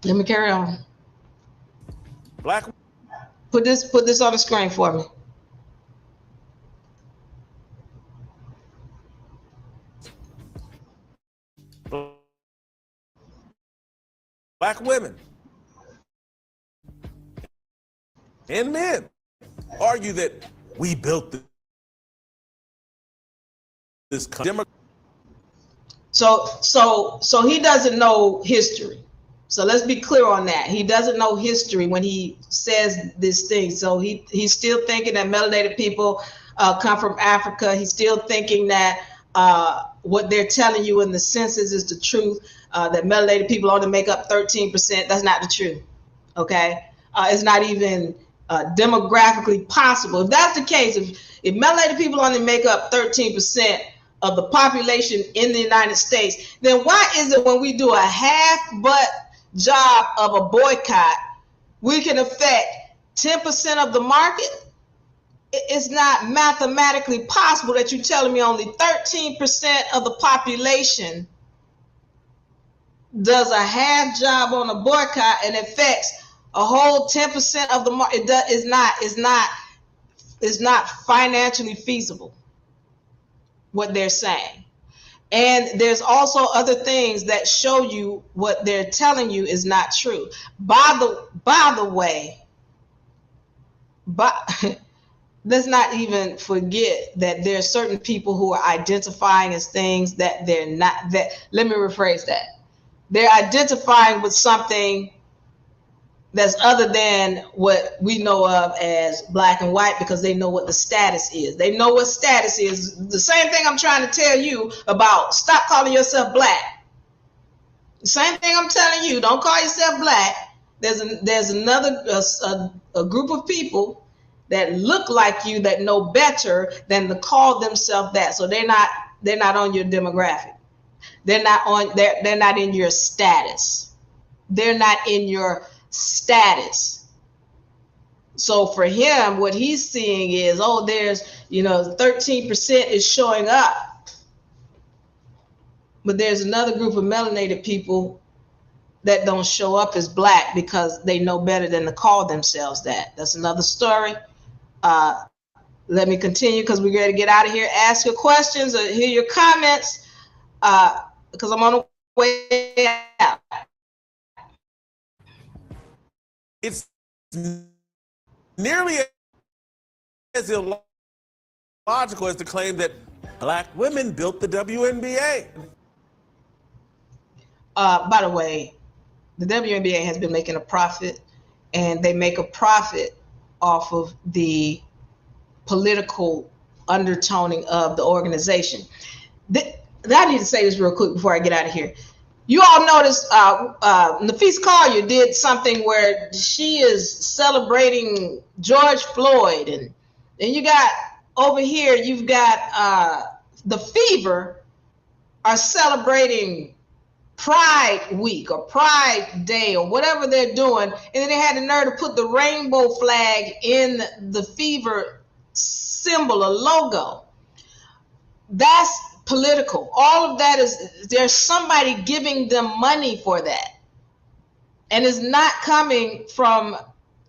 let me carry on. Black. Put this on the screen for me. Black women and men argue that we built this country. So he doesn't know history. So let's be clear on that. He doesn't know history when he says this thing. So he's still thinking that melanated people come from Africa. He's still thinking that what they're telling you in the census is the truth, that melanated people only make up 13%. That's not the truth, okay? It's not even demographically possible. If that's the case, if melanated people only make up 13% of the population in the United States, then why is it when we do a half-butt job of a boycott, we can affect 10% of the market? It's not mathematically possible that you're telling me only 13% of the population does a half job on a boycott and affects a whole 10% of the market. It's not financially feasible, what they're saying. And there's also other things that show you what they're telling you is not true. By the way, let's not even forget that there are certain people who are identifying as things that they're not. That, let me rephrase that. They're identifying with something that's other than what we know of as black and white because they know what the status is. They know what status is. The same thing I'm trying to tell you about stop calling yourself black. The same thing I'm telling you, don't call yourself black. There's another a group of people that look like you that know better than to call themselves that. So they're not on your demographic. They're not in your status. They're not in your status. So for him, what he's seeing is, oh, there's, 13% is showing up. But there's another group of melanated people that don't show up as black because they know better than to call themselves that. That's another story. Let me continue because we're ready to get out of here. Ask your questions or hear your comments because I'm on the way out. It's nearly as illogical as to claim that black women built the WNBA. By the way, the WNBA has been making a profit, and they make a profit off of the political undertoning of the organization. I need to say this real quick before I get out of here. You all noticed Nafisa Collier did something where she is celebrating George Floyd, and then you got over here, you've got the Fever are celebrating Pride Week or Pride Day or whatever they're doing, and then they had the nerve to put the rainbow flag in the Fever symbol or logo. That's political. All of that is, there's somebody giving them money for that, and it's not coming from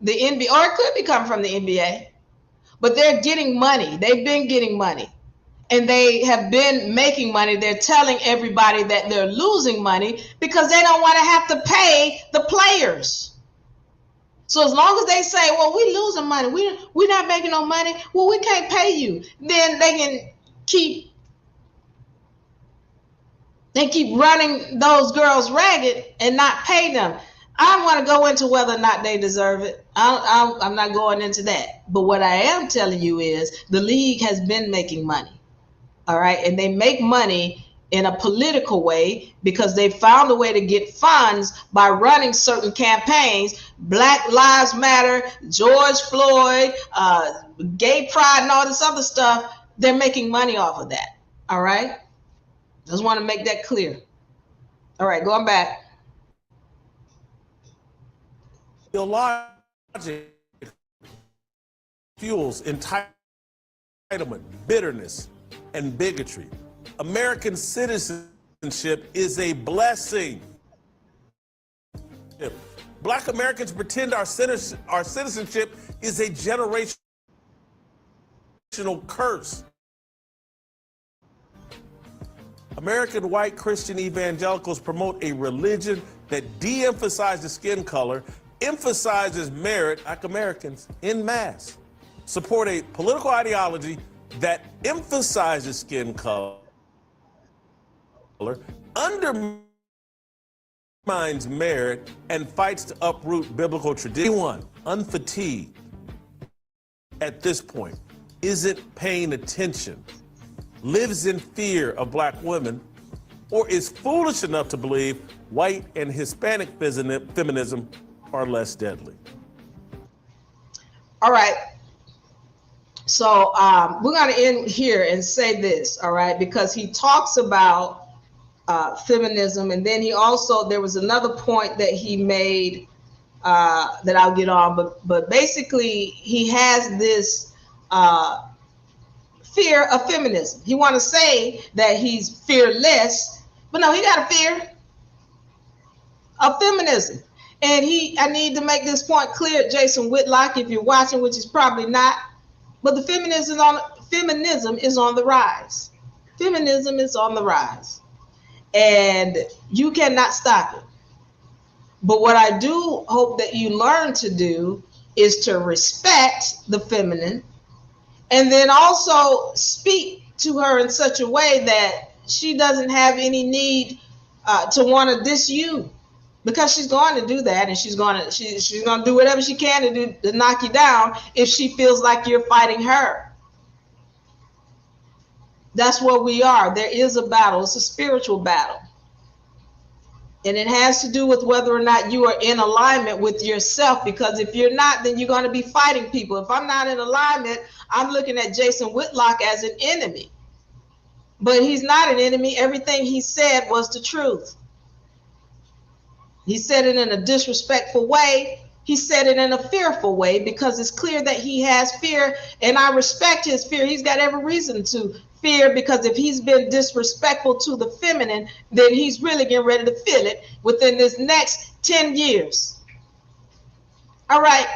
the NBA, or it could be coming from the NBA, but they're getting money. They've been getting money. And they have been making money. They're telling everybody that they're losing money because they don't want to have to pay the players. So as long as they say, well, we're losing money, we're not making no money, well, we can't pay you, then they can keep running those girls ragged and not pay them. I don't want to go into whether or not they deserve it. I'm not going into that. But what I am telling you is the league has been making money. All right. And they make money in a political way because they found a way to get funds by running certain campaigns. Black Lives Matter, George Floyd, gay pride, and all this other stuff. They're making money off of that. All right. Just want to make that clear. All right. Going back. The logic fuels entitlement, bitterness, and bigotry. American citizenship is a blessing. Black Americans pretend our citizenship is a generational curse. American white Christian evangelicals promote a religion that de-emphasizes skin color, emphasizes merit, like Americans, en masse, support a political ideology that emphasizes skin color, undermines merit, and fights to uproot biblical tradition. Anyone unfatigued at this point isn't paying attention, lives in fear of black women, or is foolish enough to believe white and Hispanic feminism are less deadly. All right. So we're going to end here and say this, all right, because he talks about feminism, and then there was another point that he made that I'll get on, but basically he has this fear of feminism. He want to say that he's fearless, but no, he got a fear of feminism. And I need to make this point clear, Jason Whitlock, if you're watching, which is probably not. But the feminism is on the rise. Feminism is on the rise. And you cannot stop it. But what I do hope that you learn to do is to respect the feminine, and then also speak to her in such a way that she doesn't have any need to want to diss you, because she's going to do that, and she's going to do whatever she can to knock you down if she feels like you're fighting her. That's where we are. There is a battle. It's a spiritual battle. And it has to do with whether or not you are in alignment with yourself, because if you're not, then you're going to be fighting people. If I'm not in alignment, I'm looking at Jason Whitlock as an enemy. But he's not an enemy. Everything he said was the truth. He said it in a disrespectful way. He said it in a fearful way, because it's clear that he has fear, and I respect his fear. He's got every reason to fear, because if he's been disrespectful to the feminine, then he's really getting ready to feel it within this next 10 years. All right.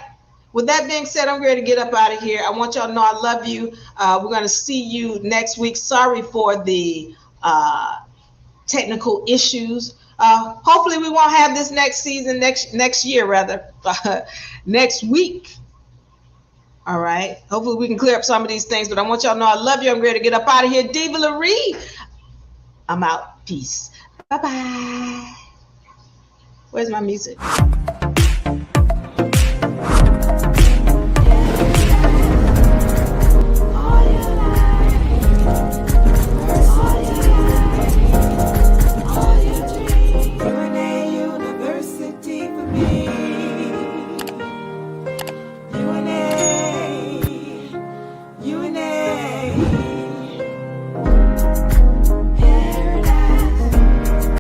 With that being said, I'm ready to get up out of here. I want y'all to know I love you. We're going to see you next week. Sorry for the technical issues. Hopefully we won't have this next season, next year rather, next week. All right. Hopefully we can clear up some of these things, but I want y'all to know I love you. I'm ready to get up out of here. Diva Lyri. I'm out. Peace. Bye-bye. Where's my music?